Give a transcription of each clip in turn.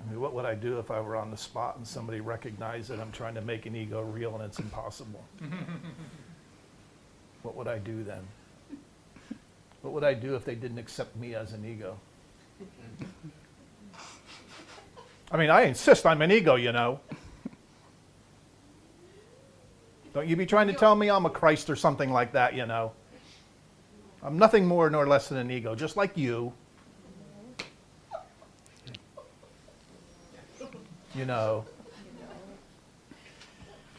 I mean, what would I do if I were on the spot and somebody recognized that I'm trying to make an ego real and it's impossible? What would I do then? What would I do if they didn't accept me as an ego? I mean, I insist I'm an ego, you know. Don't you be trying to tell me I'm a Christ or something like that, you know. I'm nothing more nor less than an ego, just like you. You know.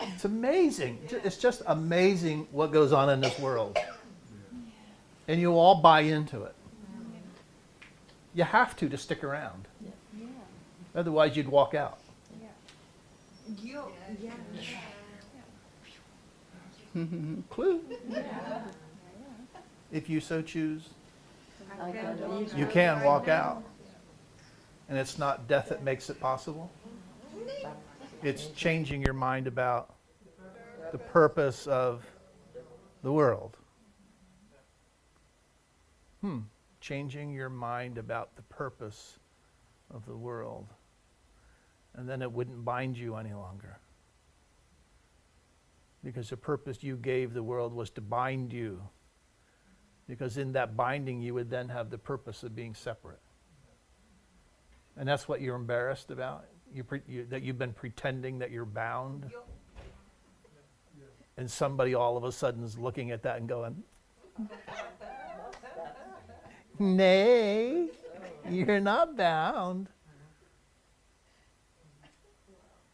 It's amazing. It's just amazing what goes on in this world. And you all buy into it. You have to stick around. Otherwise, you'd walk out. Clue. If you so choose, you can walk out. And it's not death that makes it possible. It's changing your mind about the purpose of the world. Changing your mind about the purpose of the world. And then it wouldn't bind you any longer. Because the purpose you gave the world was to bind you. Because in that binding, you would then have the purpose of being separate. And that's what you're embarrassed about? That you've been pretending that you're bound? And somebody all of a sudden is looking at that and going, nay, you're not bound.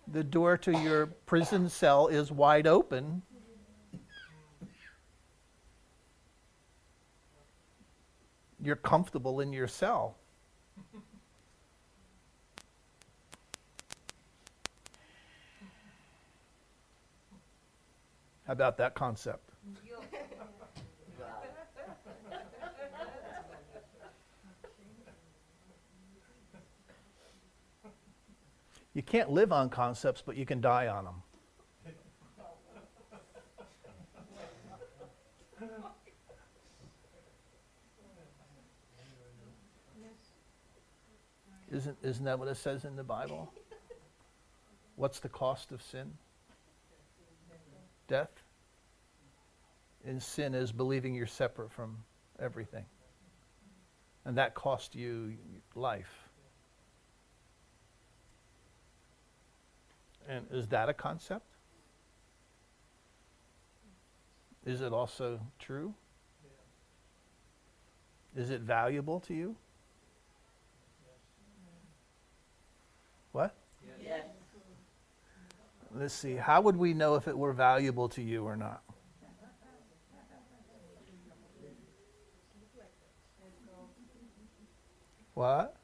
The door to your prison cell is wide open. You're comfortable in your cell. How about that concept? You can't live on concepts, but you can die on them. Isn't that what it says in the Bible? What's the cost of sin? Death. And sin is believing you're separate from everything. And that cost you life. And is that a concept? Is it also true? Is it valuable to you? What? Yes. Let's see. How would we know if it were valuable to you or not? What?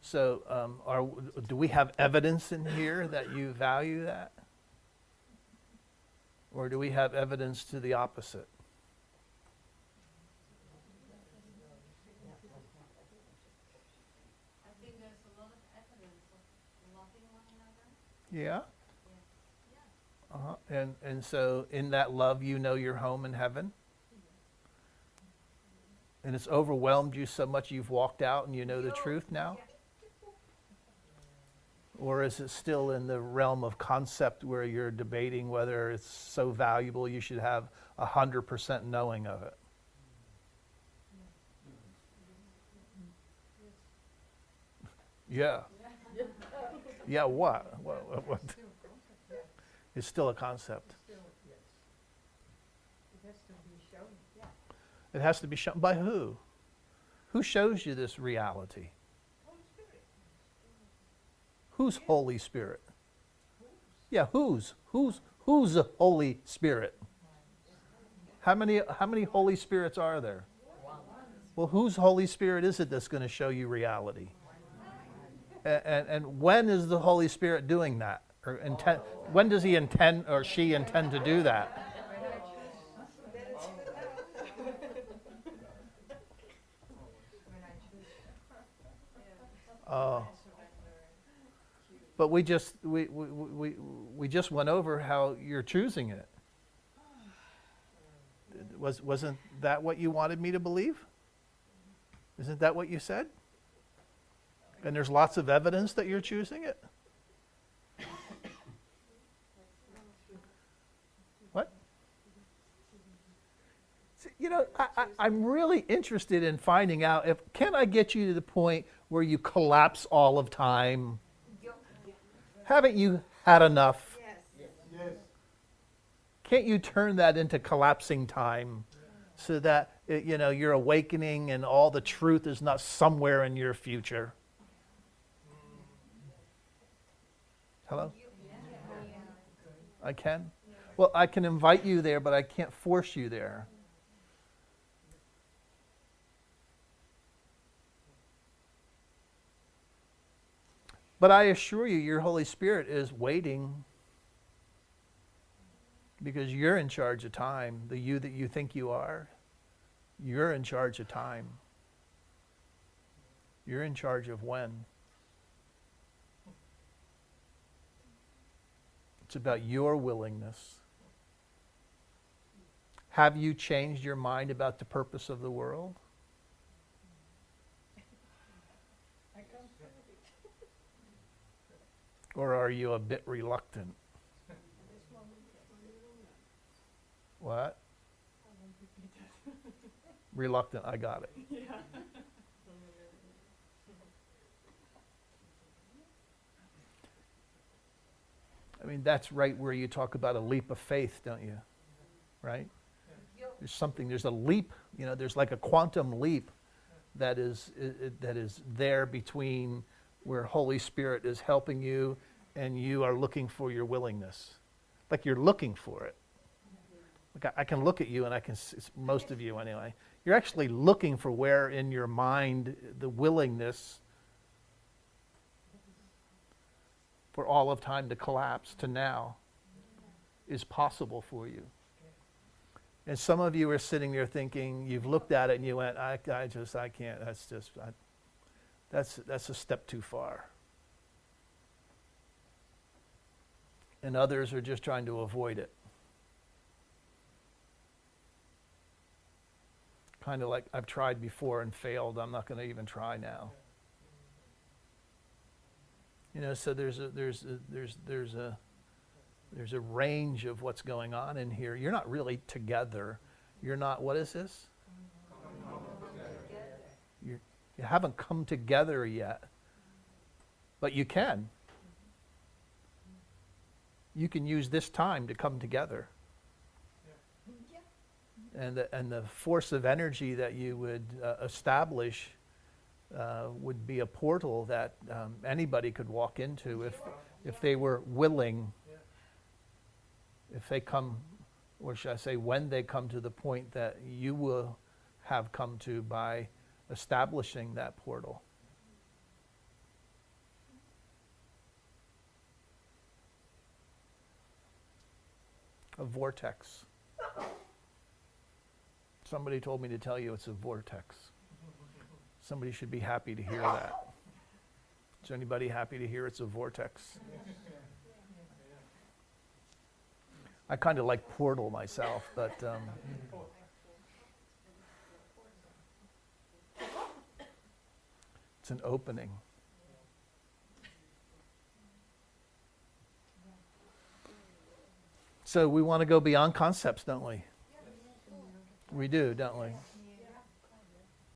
So, do we have evidence in here that you value that? Or do we have evidence to the opposite? I think there's a lot of evidence of loving one another. Yeah? And so in that love, you know your home in heaven? And it's overwhelmed you so much you've walked out and you know the truth now? Or is it still in the realm of concept where you're debating whether it's so valuable you should have 100% knowing of it? Yeah. Yeah, what? What? It's still a concept. It has to be shown. By who? Who shows you this reality? Who's Holy Spirit? Yeah, who's the Holy Spirit? How many Holy Spirits are there? Well, whose Holy Spirit is it that's going to show you reality? And when is the Holy Spirit doing that? Or when does he intend or she intend to do that? But we just went over how you're choosing it. Wasn't that what you wanted me to believe? Isn't that what you said? And there's lots of evidence that you're choosing it? What? See, I'm really interested in finding out can I get you to the point where you collapse all of time? Haven't you had enough? Yes. Can't you turn that into collapsing time so that you're awakening and all the truth is not somewhere in your future? Hello? I can? Well, I can invite you there, but I can't force you there. But I assure you, your Holy Spirit is waiting because you're in charge of time. The you that you think you are, you're in charge of time. You're in charge of when. It's about your willingness. Have you changed your mind about the purpose of the world? Or are you a bit reluctant? What? Reluctant, I got it. I mean, that's right where you talk about a leap of faith, don't you? Right? There's a leap, there's like a quantum leap that is there between where Holy Spirit is helping you and you are looking for your willingness. Like you're looking for it. Like I can look at you and I can see, most of you anyway, you're actually looking for where in your mind the willingness for all of time to collapse to now is possible for you. And some of you are sitting there thinking, you've looked at it and you went, I can't, that's a step too far. And others are just trying to avoid it. Kind of like, I've tried before and failed, I'm not going to even try now. So there's a range of what's going on in here. You're not really together. You're not, what is this? You haven't come together yet. But you can. You can use this time to come together. And the force of energy that you would establish would be a portal that anybody could walk into if they were willing. If they come, or should I say when they come to the point that you will have come to by establishing that portal. A vortex. Somebody told me to tell you it's a vortex. Somebody should be happy to hear that. Is anybody happy to hear it's a vortex? I kind of like portal myself, but it's an opening. So we want to go beyond concepts, don't we? We do, don't we?